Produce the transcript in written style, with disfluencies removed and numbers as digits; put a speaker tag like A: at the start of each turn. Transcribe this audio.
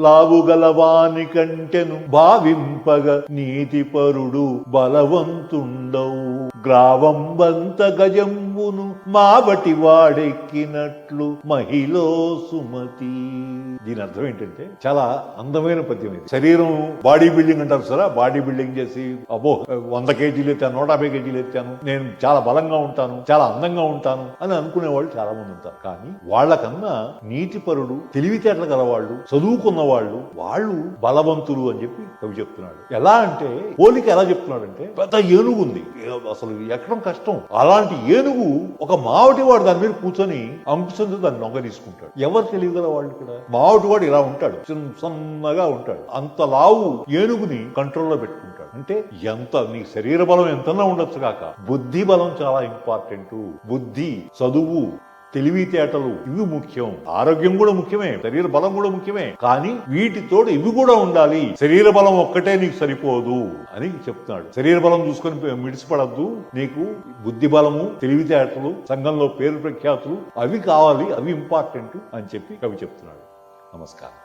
A: లావుగలవాని కంటెను భావింపగ నీతిపరుడు బలవంతుండవు, గ్రావంబంత గజంబును మావటి వాడెక్కినట్లు మహిళో సుమతి. దీని అర్థం ఏంటంటే చాలా అందమైన పద్యం ఇది. శరీరం బాడీ బిల్డింగ్ అంటారు సరే, బాడీ బిల్డింగ్ చేసి అబ్బో 100 కేజీలు ఎత్తాను, 150 కేజీలు ఎత్తాను, నేను చాలా బలంగా ఉంటాను, చాలా అందంగా ఉంటాను అని అనుకునే వాళ్ళు చాలా మంది ఉంటారు. కానీ వాళ్ళకన్నా నీతిపరుడు, తెలివితేటలు గలవాళ్ళు, చదువుకున్న వాళ్ళు బలవంతులు అని చెప్పి కవి చెప్తున్నాడు. ఎలా అంటే పోలిక ఎలా చెప్తున్నాడంటే, పెద్ద ఏనుగు ఉంది, అసలు ఎక్కడం కష్టం, అలాంటి ఏనుగు ఒక మావటి వాడు దాని మీద కూర్చొని అంకుశంతో దాన్ని నొంగ తీసుకుంటాడు. ఎవరు తెలియగల వాళ్ళు ఇక్కడ? మావటి వాడు ఇలా ఉంటాడు, సన్నగా ఉంటాడు, అంత లావు ఏనుగుని కంట్రోల్లో పెట్టుకుంటాడు. అంటే ఎంత నీ శరీర బలం ఎంతనా ఉండొచ్చు కాక బుద్ధి బలం చాలా ఇంపార్టెంట్. బుద్ధి, చదువు, తెలివితేటలు ఇవి ముఖ్యం. ఆరోగ్యం కూడా ముఖ్యమే, శరీర బలం కూడా ముఖ్యమే. కానీ వీటితోడు ఇవి కూడా ఉండాలి. శరీర బలం ఒక్కటే నీకు సరిపోదు అని చెప్తున్నాడు. శరీర బలం చూసుకొని మిడిసిపడద్దు, నీకు బుద్ధి బలము, తెలివితేటలు, సంఘంలో పేరు ప్రఖ్యాతులు అవి కావాలి, అవి ఇంపార్టెంట్ అని చెప్పి కవి చెప్తున్నాడు. నమస్కారం.